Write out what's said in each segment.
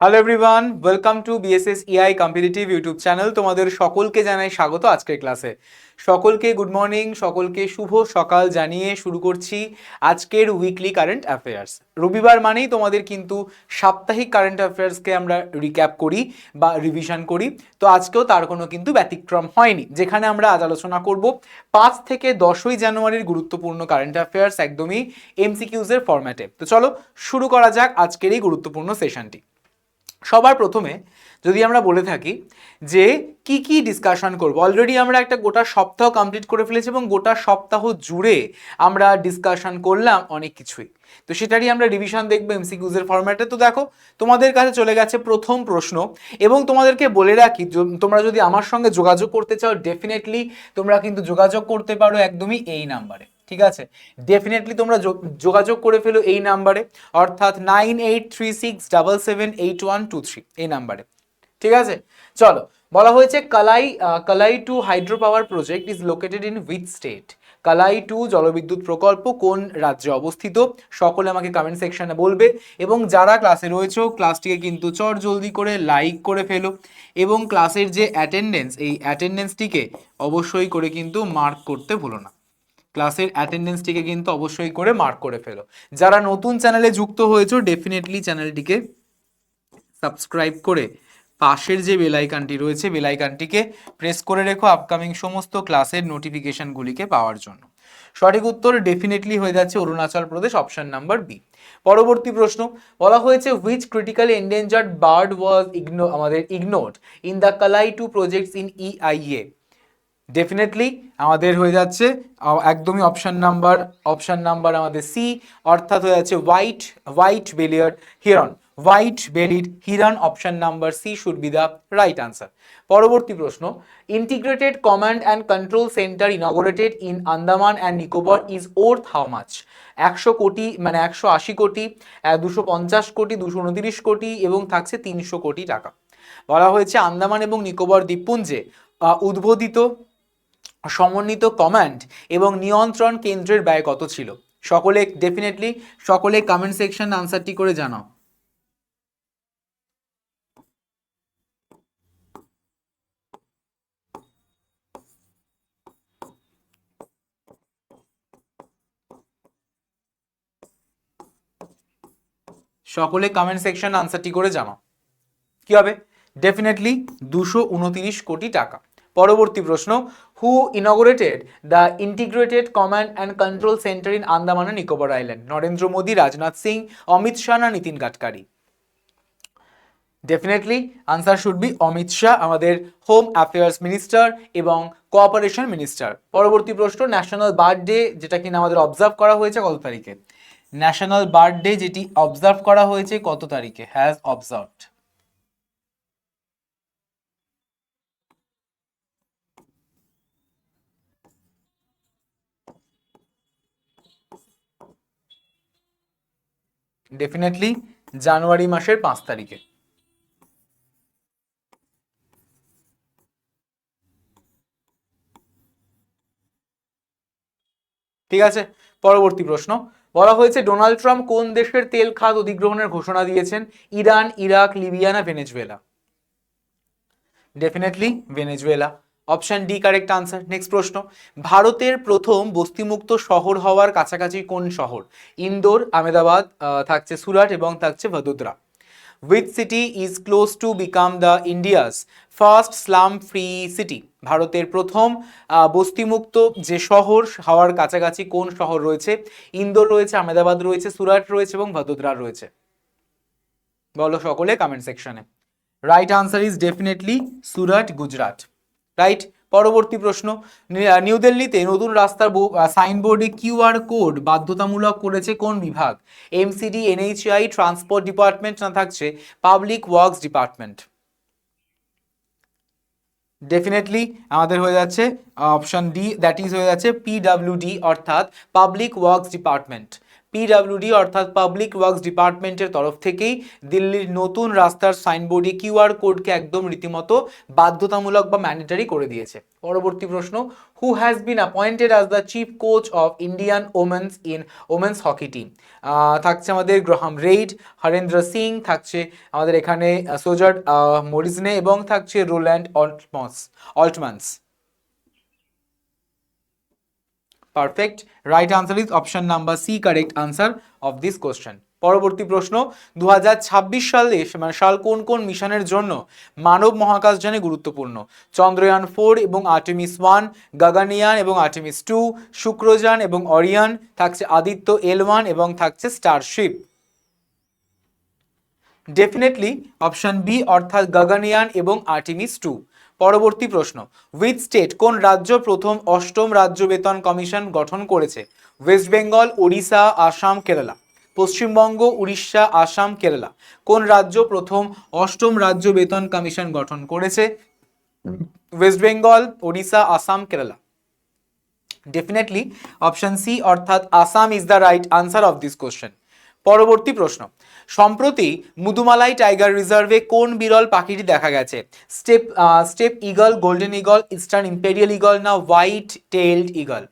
Hello everyone, welcome to BSS EI competitive YouTube channel. তোমাদের সকলকে জানাই স্বাগত আজকের ক্লাসে। সকলকে গুড মর্নিং, সকলকে শুভ সকাল জানিয়ে শুরু করছি আজকের উইকলি কারেন্ট অ্যাফেয়ার্স। রবিবার মানেই তোমাদের কিন্তু সাপ্তাহিক কারেন্ট অ্যাফেয়ার্সকে আমরা রিক্যাপ করি বা রিভিশন করি। তো আজকেও তার কোনো কিন্তু ব্যতিক্রম হয়নি, যেখানে আমরা আজ আলোচনা করব 5 থেকে 10ই জানুয়ারির গুরুত্বপূর্ণ কারেন্ট অ্যাফেয়ার্স, একদমই এমসিকিউজের ফরম্যাটে। তো চলো শুরু করা যাক আজকের এই গুরুত্বপূর্ণ সেশনটি। সবার প্রথমে যদি আমরা বলে থাকি যে কি কি ডিসকাশন করব, অলরেডি আমরা একটা গোটা সপ্তাহ কমপ্লিট করে ফেলেছি এবং গোটা সপ্তাহ জুড়ে আমরা ডিসকাশন করলাম অনেক কিছুই। তো সেটারই আমরা রিভিশন দেখবো এমসিকিউজের ফরম্যাটে। তো দেখো, তোমাদের কাছে চলে গেছে প্রথম প্রশ্ন, এবং তোমাদেরকে বলে রাখি তোমরা যদি আমার সঙ্গে যোগাযোগ করতে চাও ডেফিনেটলি তোমরা কিন্তু যোগাযোগ করতে পারো একদমই এই নাম্বারে। ঠিক আছে, ডেফিনেটলি তোমরা যোগাযোগ করে ফেলো এই নাম্বারে, অর্থাৎ 9836778123 এই নাম্বারে। ঠিক আছে, চলো। বলা হয়েছে Kalai two hydro power project is located in which state? Kalai two জলবিদ্যুৎ প্রকল্প কোন রাজ্যে অবস্থিত? সকলে আমাকে কমেন্ট সেকশনে বলবে, এবং যারা ক্লাসে রয়েছে ক্লাসটিকে কিন্তু চট জলদি করে লাইক করে ফেলো, এবং ক্লাসের যে অ্যাটেন্ডেন্স, এই অ্যাটেন্ডেন্সটিকে অবশ্যই করে কিন্তু মার্ক করতে ভুলো না। ক্লাসের অ্যাটেন্ডেন্সটিকে কিন্তু অবশ্যই করে মার্ক করে ফেলো। যারা নতুন চ্যানেলে যুক্ত হয়েছো ডেফিনেটলি চ্যানেলটিকে সাবস্ক্রাইব করে পাশের যে বেল আইকনটি রয়েছে বেল আইকনটিকে প্রেস করে রেখো আপকামিং সমস্ত ক্লাসের নোটিফিকেশনগুলিকে পাওয়ার জন্য। সঠিক উত্তর ডেফিনেটলি হয়ে যাচ্ছে Arunachal Pradesh, option number B. পরবর্তী প্রশ্ন বলা হয়েছে which critically endangered bird was ignored in the Kalai two projects in EIA? Definitely আমাদের হয়ে যাচ্ছে একদমই অপশন নাম্বার আমাদের সি, অর্থাৎ হয়ে যাচ্ছে white bellied heron. Option number C should be the right answer. পরবর্তী প্রশ্ন, integrated command and control centre inaugurated in Andaman and Nicobar is worth how much? 100 crore, মানে 180 কোটি, 250 কোটি, 229 কোটি এবং থাকছে 300 কোটি টাকা। বলা হয়েছে আন্দামান এবং নিকোবর দ্বীপপুঞ্জে উদ্বোধিত সমন্বিত কমান্ড এবং নিয়ন্ত্রণ কেন্দ্রের ব্যয় কত ছিল? সকলে কমেন্ট সেকশন আনসারটি করে জানাও। সকলে কমেন্ট সেকশন আনসারটি করে জানাও। কি হবে? ডেফিনেটলি 229 কোটি টাকা। পরবর্তী প্রশ্ন, who inaugurated the integrated command and control centre in Andaman and Nicobar island? Narendra Modi, Rajnath Singh, Amit Shah না Nitin Gadkari? Definitely answer should be Amit Shah, আমাদের হোম অ্যাফেয়ার্স মিনিস্টার এবং কোঅপারেশন মিনিস্টার। পরবর্তী প্রশ্ন, ন্যাশনাল বার্ড ডে যেটা কিনা আমাদের অবজার্ভ করা হয়েছে কত তারিখে? ন্যাশনাল বার্ড ডে যেটি অবজার্ভ করা হয়েছে কত তারিখে? Has observed. ডেফিনেটলি জানুয়ারি মাসের 5 তারিখে। ঠিক আছে, পরবর্তী প্রশ্ন বলা হয়েছে ডোনাল্ড ট্রাম্প কোন দেশের তেল খাত অধিগ্রহণের ঘোষণা দিয়েছেন? ইরান, ইরাক, লিবিয়া না Venezuela? Definitely Venezuela, option D correct answer. Next প্রশ্ন, ভারতের প্রথম বস্তিমুক্ত শহর হওয়ার কাছাকাছি কোন শহর? ইন্দোর, আহমেদাবাদ, থাকছে সুরাট এবং থাকছে Vadodara. Which city is close to become the India's first slum-free city? ভারতের প্রথম বস্তিমুক্ত যে শহর হওয়ার কাছাকাছি কোন শহর রয়েছে? ইন্দোর রয়েছে, আহমেদাবাদ রয়েছে, সুরাট রয়েছে এবং ভদোদরা রয়েছে। বলো সকলে কমেন্ট সেকশনে। Right answer is definitely Surat, Gujarat. Right. পরবর্তী প্রশ্ন, নিউ দিল্লিতে নতুন রাস্তার সাইনবোর্ডে কিউআর কোড বাধ্যতামূলক করেছে কোন বিভাগ? এমসিডি, এনএইচআই, ট্রান্সপোর্ট ডিপার্টমেন্ট না থাকছে পাবলিক ওয়ার্কস ডিপার্টমেন্ট? ডেফিনেটলি আমাদের হয়ে যাচ্ছে অপশন ডি, দ্যাট ইজ হয়ে যাচ্ছে পিডব্লিউডি, অর্থাৎ পাবলিক ওয়ার্কস ডিপার্টমেন্ট। পিডব্লিউডি অর্থাৎ পাবলিক ওয়ার্কস ডিপার্টমেন্টের তরফ থেকেই দিল্লির নতুন রাস্তার সাইনবোর্ডে কিউআর কোডকে একদম রীতিমতো বাধ্যতামূলক বা ম্যান্ডেটরি করে দিয়েছে। পরবর্তী প্রশ্ন, who has been appointed as the chief coach of Indian women's hockey team? থাকছে আমাদের গ্রাহাম রেইড, হরেন্দ্র সিং, থাকছে আমাদের এখানে সোজার্ড মরিজনে এবং থাকছে Roland অল্টমান্স। Perfect. Right answer is option number C, correct answer of this question. পরবর্তী প্রশ্ন, 2026 সালে সাল কোন কোন মিশনের জন্য মানব মহাকাশযানে গুরুত্বপূর্ণ? চন্দ্রয়ান 4 এবং আর্টেমিস 1, গাগানিয়ান এবং আর্টেমিস 2, শুক্রযান এবং অরিয়ন, থাকছে আদিত্য L1 এবং থাকছে স্টারশিপ। ডেফিনেটলি অপশন বি অর্থাৎ গাগানিয়ান এবং আর্টেমিস 2। পরবর্তী প্রশ্ন, হুইচ স্টেট কোন রাজ্য প্রথম অষ্টম রাজ্য বেতন কমিশন গঠন করেছে? ওয়েস্ট বেঙ্গল, ওড়িশা, আসাম, কেরালা। পশ্চিমবঙ্গ, উড়িষ্যা, আসাম, কেরালা। কোন রাজ্য প্রথম অষ্টম রাজ্য বেতন কমিশন গঠন করেছে? West Bengal, Odisha, Assam, Kerala. Definitely option C অর্থাৎ Assam is the right answer of this question. পরবর্তী প্রশ্ন, সম্প্রতি মুদুমালাই টাইগার রিজার্ভে কোন বিরল পাখিটি দেখা গেছে? Step eagle, golden eagle, eastern imperial eagle না হোয়াইট টেইলড ইগল?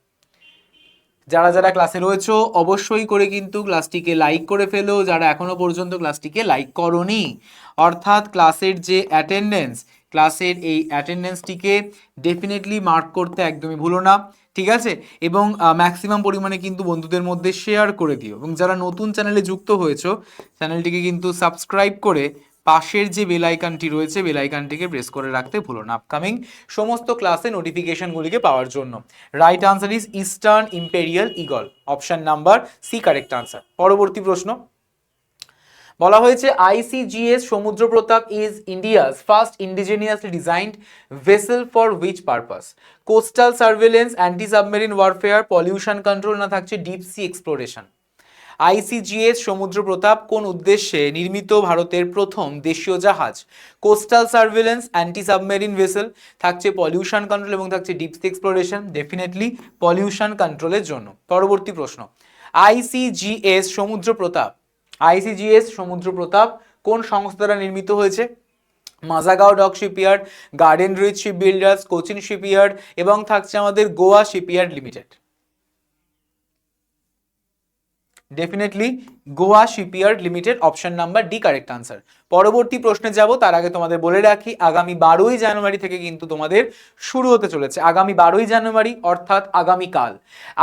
যারা যারা ক্লাসে রয়েছো অবশ্যই করে কিন্তু ক্লাসটিকে লাইক করে ফেলো, যারা এখনো পর্যন্ত ক্লাসটিকে লাইক করোনি, অর্থাৎ ক্লাসের যে অ্যাটেন্ডেন্স, ক্লাসের এই অ্যাটেন্ডেন্সটিকে ডেফিনেটলি মার্ক করতে একদমই ভুলো না, ঠিক আছে? এবং ম্যাক্সিমাম পরিমাণে কিন্তু বন্ধুদের মধ্যে শেয়ার করে দিও, এবং যারা নতুন চ্যানেলে যুক্ত হয়েছো চ্যানেলটিকে কিন্তু সাবস্ক্রাইব করে পাশের যে বেল আইকনটি রয়েছে বেল আইকনটিকে প্রেস করে রাখতে ভুলো না আপকামিং সমস্ত ক্লাসে নোটিফিকেশনগুলিকে পাওয়ার জন্য। Right answer is eastern imperial eagle, option number C correct answer. পরবর্তী প্রশ্ন, বলা হয়েছে ICGS Samudra Pratap is India's first indigenously designed vessel for which purpose? Coastal surveillance, anti submarine warfare, pollution control না থাকছে deep sea exploration? ICGS Samudra প্রতাপ কোন উদ্দেশ্যে নির্মিত ভারতের প্রথম দেশীয় জাহাজ? Coastal surveillance, anti submarine vessel, থাকছে পলিউশন কন্ট্রোল এবং থাকছে deep sea exploration. Definitely pollution কন্ট্রোলের জন্য। পরবর্তী প্রশ্ন, ICGS সমুদ্র প্রতাপ সমুদ্র প্রতাপ কোন সংস্থা দ্বারা নির্মিত হয়েছে? Mazagaon dock shipyard, garden reach ship builders, Cochin shipyard এবং থাকছে আমাদের Goa shipyard limited. Definitely Goa shipyard limited, option number D correct answer. পরবর্তী প্রশ্নে যাব তার আগে তোমাদের বলে রাখি আগামী 12ই জানুয়ারি থেকে কিন্তু তোমাদের শুরু হতে চলেছে, আগামী 12ই জানুয়ারি অর্থাৎ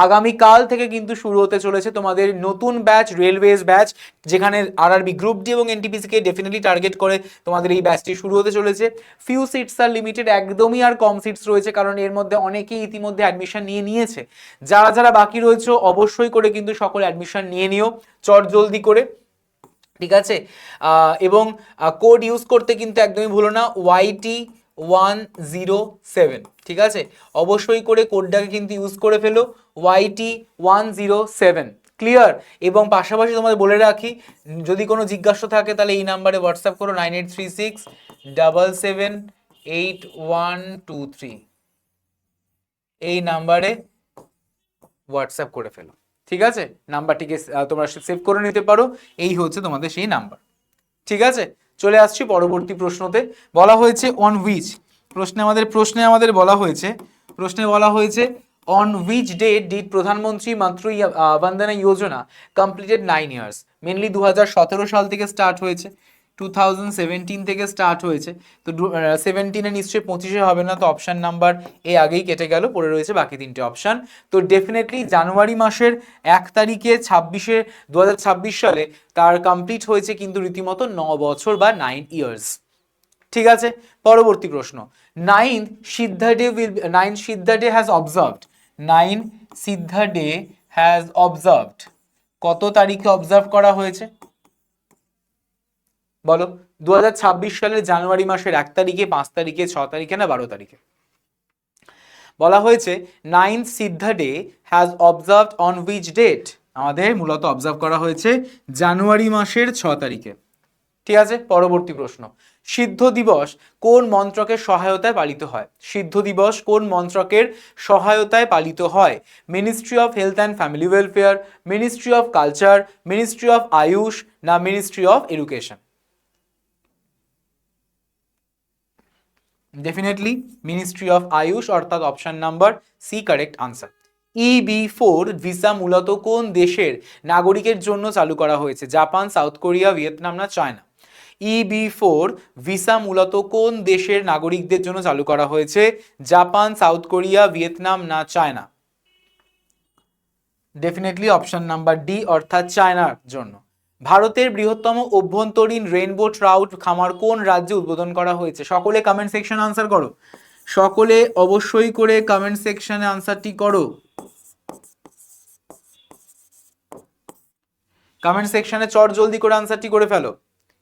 আগামীকাল থেকে কিন্তু শুরু হতে চলেছে তোমাদের নতুন ব্যাচ, রেলওয়েজ ব্যাচ, যেখানে আরআরবি গ্রুপ ডি এবং এনটিপিসি কে ডেফিনেটলি টার্গেট করে তোমাদের এই ব্যাচটি শুরু হতে চলেছে। ফিউ সিটস আর লিমিটেড, একদমই আর কম সিটস রয়েছে, কারণ এর মধ্যে অনেকেই ইতিমধ্যে অ্যাডমিশন নিয়েছে। যারা যারা বাকি রয়েছে অবশ্যই করে কিন্তু সকল অ্যাডমিশন নিয়ে নিও চট জলদি করে, ঠিক আছে? এবং কোড ইউজ করতে কিন্তু একদমই ভুলো না, YT107, ঠিক আছে? অবশ্যই করে কোডটাকে কিন্তু ইউজ করে ফেলো, YT107, ক্লিয়ার? এবং পাশাপাশি তোমাদের বলে রাখি যদি কোনো জিজ্ঞাসা থাকে তাহলে এই নাম্বারে হোয়াটসঅ্যাপ করো 9836778123, এই নাম্বারে হোয়াটসঅ্যাপ করে ফেলো, ঠিক আছে? নাম্বারটিকে তোমরা সেভ করে নিতে পারো, এই হচ্ছে তোমাদের সেই নাম্বার, ঠিক আছে? চলে আসছি পরবর্তী প্রশ্নতে। বলা হয়েছে অন হুইচ, প্রশ্নে আমাদের বলা হয়েছে অন হুইচ ডে ডিড প্রধানমন্ত্রী মাতৃ বন্দনা যোজনা কমপ্লিটেড 9 ইয়ার্স? মেনলি 2017 সাল থেকে স্টার্ট হয়েছে, 2017 থেকে স্টার্ট হয়েছে, তো 17-এ নিশ্চয়ই 25-এ হবে না, তো অপশান নাম্বার এ আগেই কেটে গেল, পড়ে রয়েছে বাকি তিনটে অপশান। তো ডেফিনেটলি জানুয়ারি মাসের 1 তারিখে 2026 সালে তার কমপ্লিট হয়েছে কিন্তু রীতিমতো 9 বছর বা 9 ইয়ার্স, ঠিক আছে? পরবর্তী প্রশ্ন, 9th Siddha Day has observed কত তারিখে অবজার্ভ করা হয়েছে বলো? 2026 সালের জানুয়ারি মাসের 1 তারিখে, 5 তারিখে, 6 তারিখে না 12 তারিখে? বলা হয়েছে 9th Siddha Day has observed on which date? আমাদের মূলত অবজার্ভ করা হয়েছে জানুয়ারি মাসের 6 তারিখে, ঠিক আছে, পরবর্তী প্রশ্ন, সিদ্ধ দিবস কোন মন্ত্রকের সহায়তায় পালিত হয়? সিদ্ধ দিবস কোন মন্ত্রকের সহায়তায় পালিত হয়? Ministry of health and family welfare, ministry of culture, ministry of AYUSH না ministry of education? Definitely ministry of AYUSH, অর্থাৎ option number C correct answer. EB4 visa মূলত কোন দেশের নাগরিকের জন্য চালু করা হয়েছে? জাপান, সাউথ কোরিয়া, ভিয়েতনাম না চায়না? EB4 ভিসা মূলত কোন দেশের নাগরিকদের জন্য চালু করা হয়েছে? জাপান, সাউথ কোরিয়া, ভিয়েতনাম না China? Definitely option number D, অর্থাৎ চায়নার জন্য। ভারতের বৃহত্তম অভ্যন্তরীণ রেইনবো ট্রাউট খামার কোন রাজ্যে উদ্বোধন করা হয়েছে? সকলে কমেন্ট সেকশনে আনসার করো, সকলে অবশ্যই করে কমেন্ট সেকশনে আনসারটি করো। কমেন্ট সেকশনে চট জলদি করে আনসারটি করে ফেলো।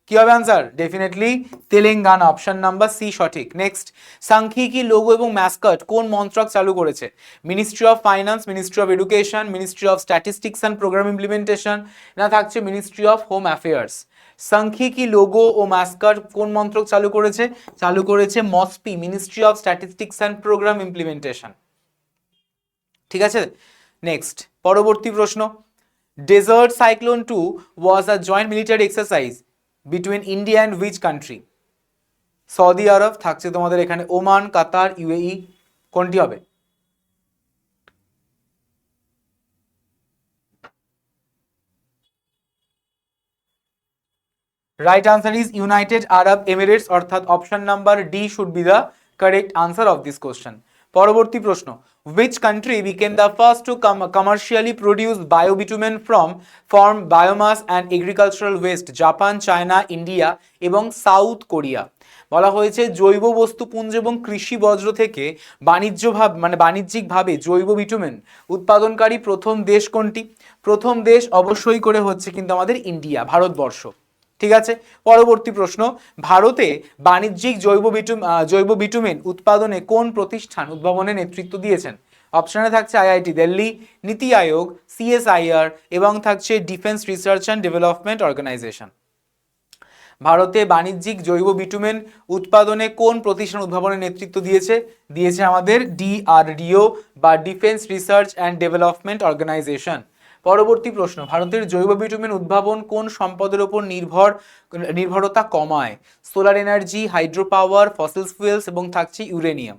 কি হবে answer? Definitely Telangana, option number C সঠিক। নেক্সট, সাংখ্যিকী লোগো এবং ম্যাসকট কোন মন্ত্রক চালু করেছে? Ministry of finance, ministry of education, ministry of statistics and programme implementation না থাকছে মিনিস্ট্রি অফ হোম অ্যাফেয়ার্স? সাংখ্যিকী লোগো ও ম্যাসকট কোন মন্ত্রক চালু করেছে? চালু করেছে MoSPI, ministry of statistics and programme implementation. ঠিক আছে, নেক্সট পরবর্তী প্রশ্ন, desert cyclone 2 was a joint military exercise between India and which country? Saudi Arab থাকছে তোমাদের এখানে, ওমান, কাতার, ইউএই, কোনটি হবে? Right answer is United Arab Emirates, অর্থাৎ option number D should be the correct answer of this question. পরবর্তী প্রশ্ন, which country became the first to commercially produce biobitumen from biomass and agricultural waste? Japan, China, India এবং south Korea. বলা হয়েছে জৈব বস্তুপুঞ্জ এবং কৃষি বর্জ্য থেকে বাণিজ্যিকভাবে জৈব বিটুমেন উৎপাদনকারী প্রথম দেশ কোনটি? প্রথম দেশ অবশ্যই করে হচ্ছে কিন্তু আমাদের ইন্ডিয়া, ভারতবর্ষ। ঠিক আছে, পরবর্তী প্রশ্ন, ভারতে বাণিজ্যিক জৈব বিটুমেন উৎপাদনে কোন প্রতিষ্ঠান উদ্ভাবনে নেতৃত্ব দিয়েছেন? অপশনে থাকছে আইআইটি দিল্লি, নীতি আয়োগ, সিএসআইআর এবং থাকছে defence research and development organisation. ভারতে বাণিজ্যিক জৈব বিটুমেন উৎপাদনে কোন প্রতিষ্ঠান উদ্ভাবনের নেতৃত্ব দিয়েছে আমাদের ডিআরডিও বা defence research and development organisation. পরবর্তী প্রশ্ন, ভারতের জৈব বিটুমেন উদ্ভাবন কোন সম্পদের উপর নির্ভরতা কমায়? Solar energy, hydro power, fossil fuels এবং থাকছে ইউরেনিয়াম।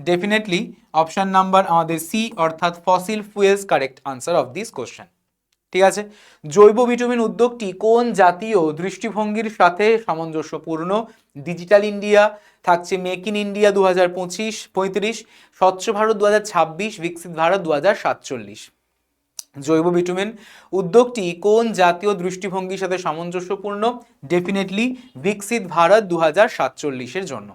ডেফিনেটলি অপশন নাম্বার আমাদের সি, অর্থাৎ fossil fuels correct answer of this question. ঠিক আছে, জৈব বিটুমিন উদ্যোগটি কোন জাতীয় দৃষ্টিভঙ্গির সাথে সামঞ্জস্যপূর্ণ? ডিজিটাল ইন্ডিয়া থাকছে, মেক ইন ইন্ডিয়া 2025-35, স্বচ্ছ ভারত 2026, বিকশিত ভারত 2047। জৈব বিটুমিন উদ্যোগটি কোন জাতীয় দৃষ্টিভঙ্গির সাথে সামঞ্জস্যপূর্ণ? ডেফিনেটলি বিকশিত ভারত 2047-এর জন্য।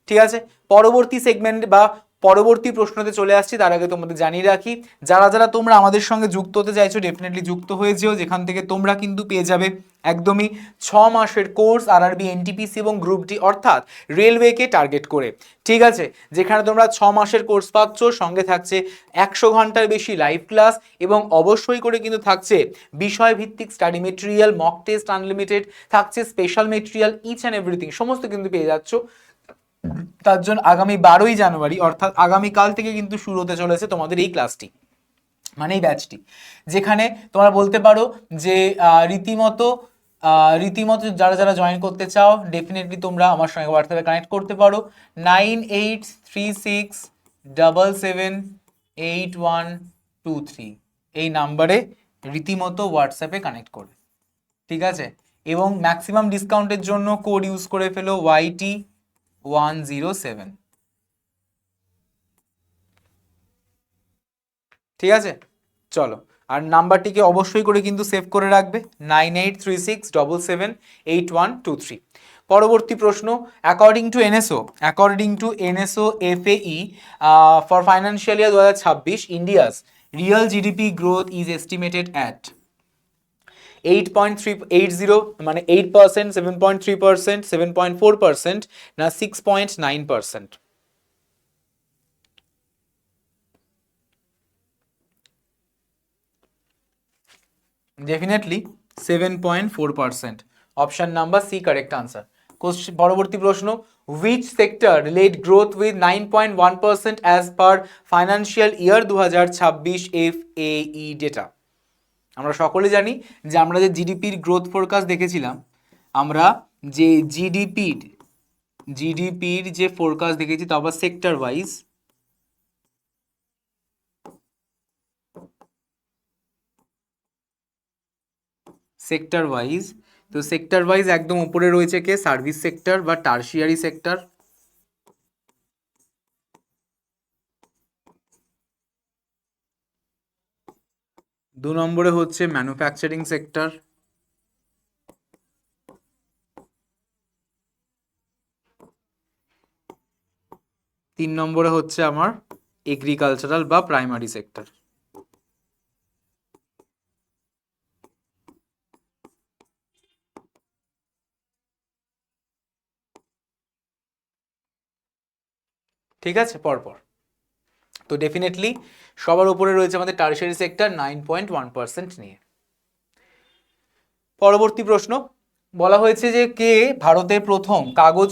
ঠিক আছে, পরবর্তী সেগমেন্ট বা পরবর্তী প্রশ্নতে চলে আসছি, তার আগে তোমাদের জানিয়ে রাখি, যারা যারা তোমরা আমাদের সঙ্গে যুক্ত হতে চাইছো ডেফিনেটলি যুক্ত হয়ে যেও, যেখান থেকে তোমরা কিন্তু পেয়ে যাবে একদমই 6 মাসের কোর্স আরআরবি, এনটিপিসি এবং গ্রুপ ডি অর্থাৎ রেলওয়েকে টার্গেট করে। ঠিক আছে, যেখানে তোমরা 6 মাসের কোর্স পাচ্ছ, সঙ্গে থাকছে 100 ঘন্টার বেশি লাইভ ক্লাস এবং অবশ্যই করে কিন্তু থাকছে বিষয়ভিত্তিক study material, mock test unlimited, থাকছে special material, each and everything সমস্ত কিন্তু পেয়ে যাচ্ছ। তার জন্য আগামী 12ই জানুয়ারি অর্থাৎ আগামীকাল থেকে কিন্তু শুরু হতে চলেছে তোমাদের এই ক্লাসটি, মানে এই ব্যাচটি, যেখানে তোমরা বলতে পারো যে রীতিমতো যারা যারা জয়েন করতে চাও ডেফিনেটলি তোমরা আমার সঙ্গে হোয়াটসঅ্যাপে কানেক্ট করতে পারো 9836778123 এই নাম্বারে রীতিমতো হোয়াটসঅ্যাপে কানেক্ট করবে। ঠিক আছে, এবং ম্যাক্সিমাম ডিসকাউন্টের জন্য কোড ইউজ করে ফেলো YT107। ঠিক আছে, চলো, আর নাম্বারটিকে অবশ্যই করে কিন্তু সেভ করে রাখবে 9836778123। পরবর্তী প্রশ্ন, according to NSO FAE for financial year 2026 India's real GDP growth is estimated at 8.380 মানে 8%, 7.3%, 7.4% না 6.9%? Definitely 7.4%, option number C correct answer. পরবর্তী প্রশ্ন, which sector led growth with 9.1% as per financial year 2026 FAE data? আমরা সকলে জানি যে আমরা যে জিডিপির গ্রোথ ফোরকাস্ট দেখেছিলাম, আমরা যে জিডিপির যে ফোরকাস্ট দেখেছি তা আবার সেক্টর ওয়াইজ। তো সেক্টর ওয়াইজ একদম উপরে রয়েছে কে? সার্ভিস সেক্টর বা টারশিয়ারি সেক্টর। 2 নম্বরে হচ্ছে ম্যানুফ্যাকচারিং সেক্টর। 3 নম্বরে হচ্ছে আমার এগ্রিকালচারাল বা প্রাইমারি সেক্টর। ঠিক আছে, পরপর। তো ডেফিনেটলি সবার উপরে রয়েছে আমাদের টারশিয়ারি সেক্টর 9.1% নিয়ে। পরবর্তী প্রশ্ন, বলা হয়েছে যে কে ভারতের প্রথম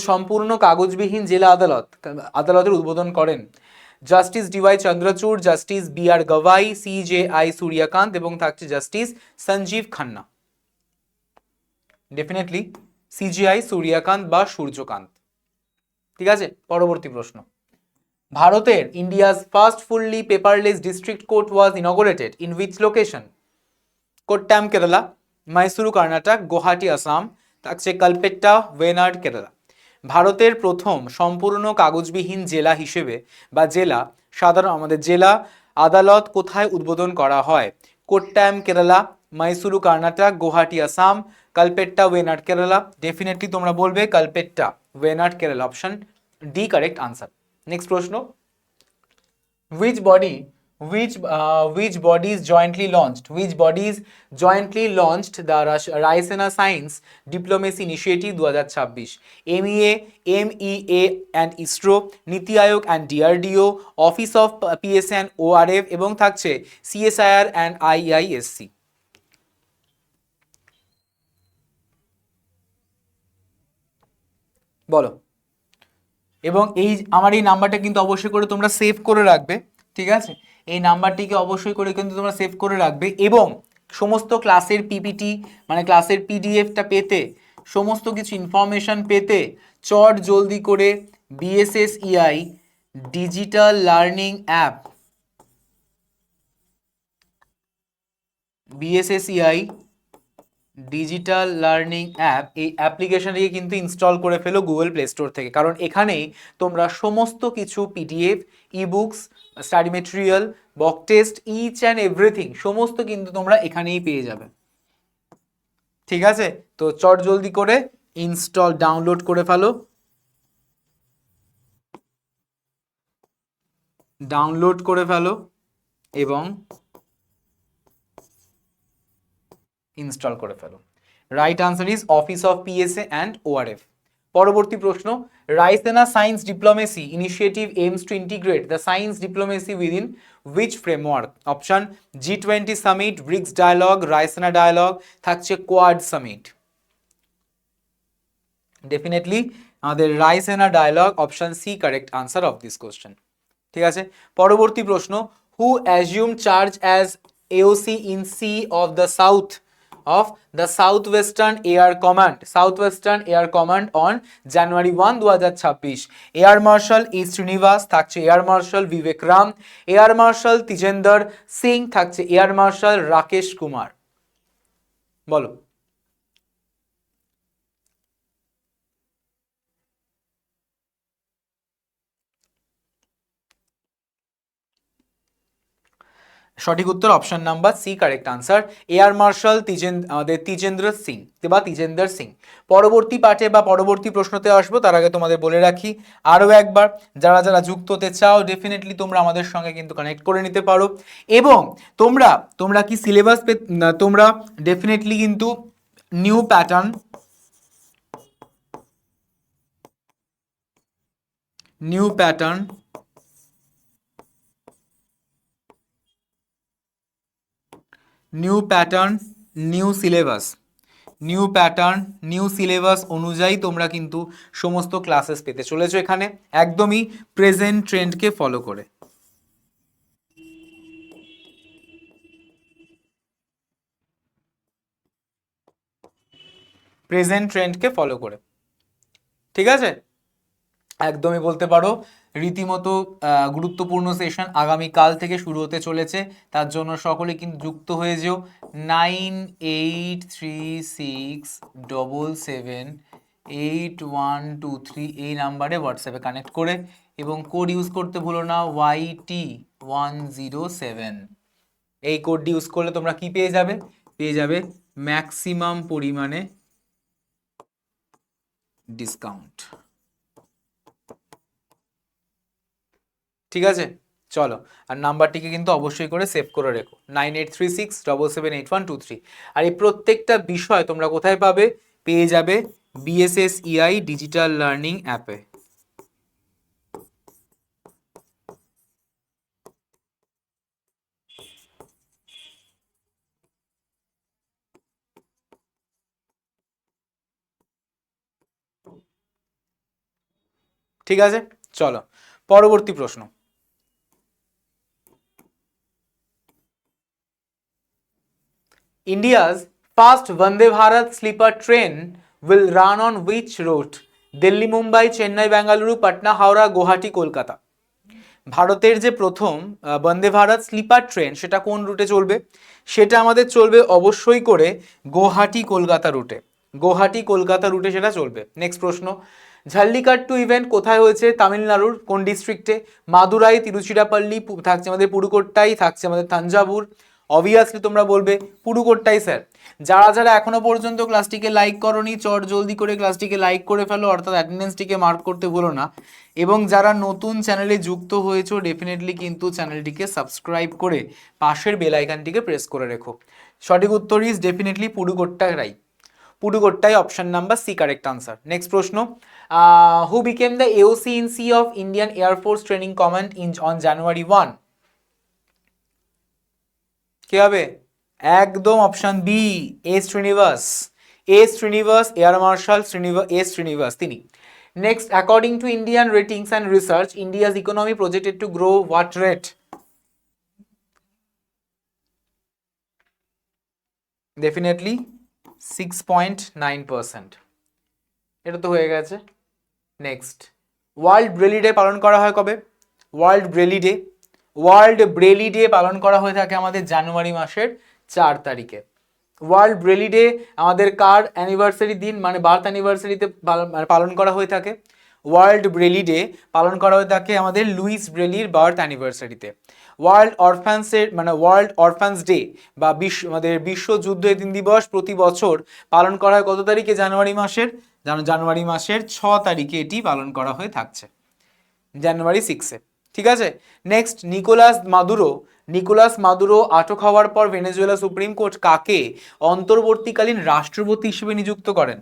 সম্পূর্ণ কাগজবিহীন জেলা আদালতের উদ্বোধন করেন? Justice D Y Chandrachud, justice BR Gavai, CJI Suryakant এবং থাকছে justice Sanjiv Khanna. Definitely CJI Suryakant বা সূর্যকান্ত। ঠিক আছে, পরবর্তী প্রশ্ন, ভারতের India's first fully paperless district court was inaugurated in which location? Kottayam Kerala, Mysuru Karnataka, Guwahati Assam, থাকছে কালপেট্টা, ওয়েনাড কেরালা। ভারতের প্রথম সম্পূর্ণ কাগজবিহীন জেলা হিসেবে বা আমাদের জেলা আদালত কোথায় উদ্বোধন করা হয়? কোট্টায়াম কেরালা, মাইসুরু কর্ণাটক, গুয়াহাটি আসাম, কালপেট্টা, ওয়েনাড কেরালা। ডেফিনেটলি তোমরা বলবে Kalpetta, Wayanad Kerala, option D correct answer. Next প্রশ্ন, which body which bodies jointly launched the Raisina Science Diplomacy Initiative 2026? MEA, MEA and ISRO, নীতি আয়োগ and DRDO, Office of PSA and ORF এবং থাকছে CSIR and IISc। বলো। এবং আমার এই নাম্বারটা কিন্তু অবশ্যই করে তোমরা সেভ করে রাখবে। ঠিক আছে, এই নাম্বারটিকে অবশ্যই করে কিন্তু তোমরা সেভ করে রাখবে এবং সমস্ত ক্লাসের পিপিটি মানে ক্লাসের পিডিএফটা পেতে, সমস্ত কিছু ইনফরমেশন পেতে চট জলদি করে BSSEI digital learning app, BSSEI digital learning app, এই অ্যাপ্লিকেশনটিকে কিন্তু ইনস্টল করে ফেলো গুগল প্লে স্টোর থেকে, কারণ এখানেই তোমরা সমস্ত কিছু PDF, ebooks, study material, mock test, each and everything সমস্ত কিন্তু তোমরা এখানেই পেয়ে যাবে। ঠিক আছে, তো চট জলদি করে ডাউনলোড করে ফেলো, এবং ইনস্টল করে ফেলো। Right answer is office of PSA and ORF। পরবর্তী প্রশ্ন, Raisina science diplomacy initiative aims to integrate the science diplomacy within which framework? Option G20 summit, BRICS dialogue, Raisina dialogue, থাকছে কোয়াড সামিট। ডেফিনেটলি আমাদের Raisina dialogue, option C correct answer of this question. ঠিক আছে, পরবর্তী প্রশ্ন, who assume charge as AOC in C of the Southwestern Air Command on January 1, 2026? Air marshal Srinivas, থাকছে air marshal Vivek Ram, air marshal Tejinder Singh, থাকছে air marshal Rakesh Kumar. বলো। সঠিক উত্তর option number C correct answer, air marshal Tejinder Singh. পরবর্তী পাঠে বা পরবর্তী প্রশ্নতে আসবো, তার আগে তোমাদের বলে রাখি আরও একবার, যারা যারা যুক্ত হতে চাও ডেফিনেটলি তোমরা আমাদের সঙ্গে কিন্তু কানেক্ট করে নিতে পারো। এবং তোমরা কি সিলেবাস তোমরা ডেফিনেটলি কিন্তু new pattern new syllabus, new pattern, new syllabus অনুযায়ী তোমরা কিন্তু সমস্ত ক্লাসেস পেতে চলেছো এখানে, একদমই প্রেজেন্ট ট্রেন্ডকে ফলো করে। প্রেজেন্ট ট্রেন্ডকে ফলো করে, ঠিক আছে? একদমই বলতে পারো রীতিমতো গুরুত্বপূর্ণ সেশন আগামীকাল থেকে শুরু হতে চলেছে, তার জন্য সকলে কিন্তু যুক্ত হয়ে যেও। 9836778123 এই নাম্বারে হোয়াটসঅ্যাপে কানেক্ট করে, এবং কোড ইউজ করতে ভুলো না YT107। এই কোডটি ইউজ করলে তোমরা কি পেয়ে যাবে? পেয়ে যাবে ম্যাক্সিমাম পরিমাণে ডিসকাউন্ট। ঠিক আছে, চলো। আর নাম্বারটিকে কিন্তু অবশ্যই করে সেভ করে রেখো, 9836778123। আর এই প্রত্যেকটা বিষয় তোমরা কোথায় পাবে? পেয়ে যাবে BSSEI ডিজিটাল লার্নিং অ্যাপে। ঠিক আছে, চলো পরবর্তী প্রশ্ন। India's first Vande Bharat sleeper train will run on which route? Delhi, Mumbai, Chennai, Bengaluru, Patna, Howrah, Guwahati, Kolkata. ভারতের যে প্রথম বন্দে ভারত স্লিপার ট্রেন সেটা কোন রুটে চলবে? সেটা আমাদের চলবে অবশ্যই করে গুয়াহাটি কলকাতা রুটে। গুয়াহাটি কলকাতা রুটে সেটা চলবে। নেক্সট প্রশ্ন, ঝাল্লিকাট্টু ইভেন্ট কোথায় হয়েছে? তামিলনাড়ুর কোন ডিস্ট্রিক্টে? মাদুরাই, তিরুচিরাপল্লী, থাকছে আমাদের পুডুকোট্টাই, থাকছে আমাদের থাঞ্জাভুর। অবভিয়াসলি তোমরা বলবে পুডুকোট্টাই স্যার। যারা যারা এখনো পর্যন্ত ক্লাসটিকে লাইক করোনি, চট জলদি করে ক্লাসটিকে লাইক করে ফেলো, অর্থাৎ অ্যাটেন্ডেন্সটিকে মার্ক করতে ভুলো না। এবং যারা নতুন চ্যানেলে যুক্ত হয়েছো ডেফিনেটলি কিন্তু চ্যানেলটিকে সাবস্ক্রাইব করে পাশের বেল আইকনটিকে প্রেস করে রেখো। সঠিক উত্তর is definitely Pudukkottai. Pudukkottai option number C correct answer. Next প্রশ্ন, who became the AOC in C of Indian air force training command on January 1? কে হবে? একদম option B, Srinivas, air marshal Srinivas তিনি। Next, according to Indian ratings and research, India's economy projected to grow what rate? Definitely 6.9%। এটা তো হয়ে গেছে। Next, world Brearley day পালন করা হয় কবে? ওয়ার্ল্ড ব্রেলি ডে পালন করা হয়ে থাকে আমাদের জানুয়ারি মাসের 4 তারিখে। ওয়ার্ল্ড ব্রেলি ডে আমাদের কার অ্যানিভার্সারি দিন, মানে বার্থ অ্যানিভার্সারিতে পালন করা হয়ে থাকে? ওয়ার্ল্ড ব্রেলি ডে পালন করা হয়ে থাকে আমাদের লুইস ব্রেলির বার্থ অ্যানিভার্সারিতে। ওয়ার্ল্ড অরফ্যান্স ডে বা আমাদের বিশ্ব যুদ্ধ এতিম দিবস প্রতি বছর পালন করা হয় কত তারিখে? জানুয়ারি মাসের 6 তারিখে এটি পালন করা হয়ে থাকছে, জানুয়ারি 6-এ। ঠিক আছে, নেক্সট, নিকোলাস মাদুরো আটক হওয়ার পর ভেনেজুয়েলা সুপ্রিম কোর্ট কাকে অন্তর্বর্তীকালীন রাষ্ট্রপতি হিসেবে নিযুক্ত করেন?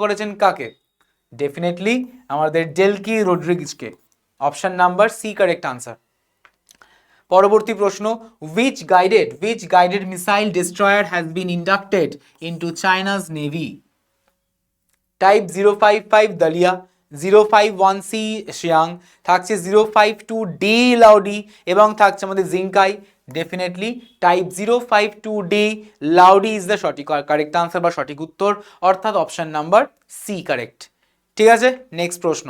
করেছেন কাকে? ডেফিনেটলি আমাদের ডেলকি রড্রিগেজকে। Option number C correct answer. পরবর্তী প্রশ্ন, which guided missile destroyer has been inducted into China's navy? Type 055 দালিয়া, 051C শিয়াং, থাকছে 052D লাউডি, এবং থাকছে আমাদের জিঙ্কাই। ডেফিনেটলি টাইপ 052D লাউডি ইজ দ্য সঠিক কারেক্ট আনসার বা সঠিক উত্তর, অর্থাৎ অপশন নাম্বার সি কারেক্ট। ঠিক আছে, নেক্সট প্রশ্ন,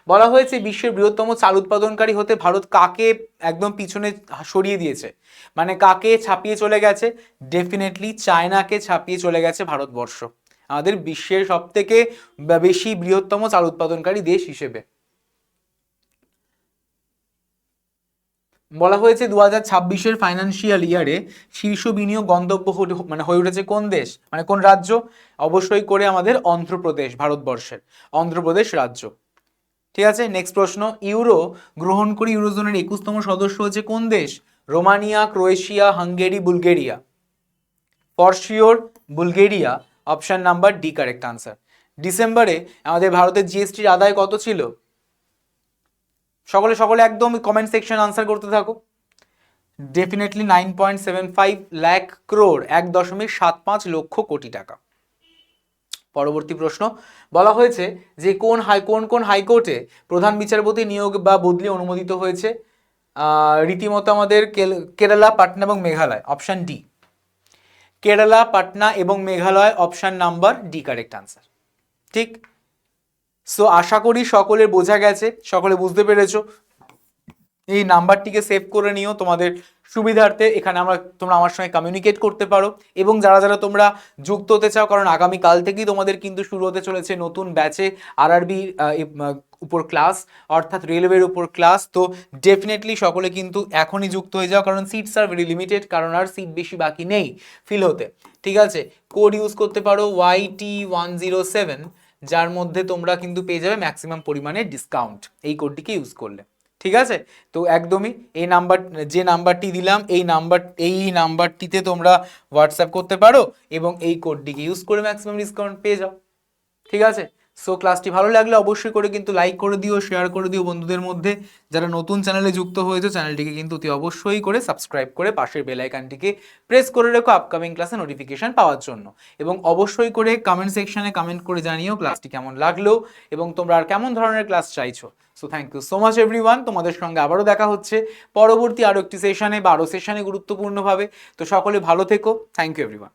বলা হয়েছে বিশ্বের বৃহত্তম চাল উৎপাদনকারী হতে ভারত কাকে একদম পিছনে সরিয়ে দিয়েছে, মানে কাকে ছাপিয়ে চলে গেছে? ডেফিনেটলি চায়নাকে ছাপিয়ে চলে গেছে ভারতবর্ষ আমাদের বিশ্বের সব থেকে বেশি বৃহত্তম চাল উৎপাদনকারী দেশ হিসেবে। বলা হয়েছে 2026-এর ফাইন্যান্সিয়াল ইয়ারে শীর্ষ বিনিয়োগ গন্তব্য হয়ে উঠেছে কোন দেশ, মানে কোন রাজ্য? অবশ্যই করে আমাদের অন্ধ্রপ্রদেশ, ভারতবর্ষের অন্ধ্রপ্রদেশ রাজ্য। ঠিক আছে, নেক্সট প্রশ্ন, ইউরো গ্রহণ করে ইউরোজোনের 21তম সদস্য হচ্ছে কোন দেশ? Romania, Croatia, Hungary, Bulgaria. For sure Bulgaria, option number D correct answer. ডিসেম্বরে আমাদের ভারতের জিএসটির আদায় কত ছিল? সকলে একদম কমেন্ট সেকশন আনসার করতে থাকো। ডেফিনেটলি 9.75 লাখ ক্রোড়, 1.75 লক্ষ কোটি টাকা। পরবর্তী প্রশ্ন বলা হয়েছে যে কোন কোন হাইকোর্টে প্রধান বিচারপতি নিয়োগ বা বদলি অনুমোদিত হয়েছে? রীতিমতো আমাদের কেরালা, পাটনা এবং মেঘালয়, অপশন ডি। কেরালা, পাটনা এবং Meghalaya, option number D correct answer. ঠিক। সো আশা করি সকলের বোঝা গেছে, সকলে বুঝতে পেরেছো। এই নাম্বারটিকে সেভ করে নিও তোমাদের সুবিধার্থে। এখানে তোমরা আমার সঙ্গে কমিউনিকেট করতে পারো, এবং যারা যারা তোমরা যুক্ত হতে চাও, কারণ আগামী কাল থেকেই তোমাদের কিন্তু শুরু হতে চলেছে নতুন ব্যাচে আরআরবি উপর ক্লাস, অর্থাৎ রেলওয়ের উপর ক্লাস। তো ডেফিনেটলি সকলে কিন্তু এখনই যুক্ত হয়ে যাও, কারণ সিটস আর ভেরি লিমিটেড, কারণ আর সিট বেশি বাকি নেই ফিল হতে। ঠিক আছে, কোড ইউজ করতে পারো YT107, যার মধ্যে তোমরা কিন্তু পেয়ে যাবে ম্যাক্সিমাম পরিমাণে ডিসকাউন্ট এই কোডটিকে ইউজ করলে। ঠিক আছে, তো একদমই এই নাম্বার, যে নাম্বারটি দিলাম এই নাম্বারটিতে তোমরা হোয়াটসঅ্যাপ করতে পারো এবং এই কোডটিকে ইউজ করে ম্যাক্সিমাম ডিসকাউন্ট পেয়ে যাও। ঠিক আছে, সো ক্লাসটি ভালো লাগলে অবশ্যই করে কিন্তু লাইক করে দিও, শেয়ার করে দিও বন্ধুদের মধ্যে। যারা নতুন চ্যানেলে যুক্ত হয়েছে, চ্যানেলটিকে কিন্তু অতি অবশ্যই করে সাবস্ক্রাইব করে পাশের বেল আইকনটিকে প্রেস করে রেখো আপকামিং ক্লাসে নোটিফিকেশন পাওয়ার জন্য। এবং অবশ্যই করে কমেন্ট সেকশনে কমেন্ট করে জানিও ক্লাসটি কেমন লাগলো এবং তোমরা আর কেমন ধরনের ক্লাস চাইছো। So thank you so much everyone, তোমাদের সঙ্গে আবারও দেখা হচ্ছে পরবর্তী আরও একটি সেশনে বা আরও সেশনে গুরুত্বপূর্ণভাবে। তো সকলে ভালো থেকো, থ্যাংক ইউ এভরিওয়ান।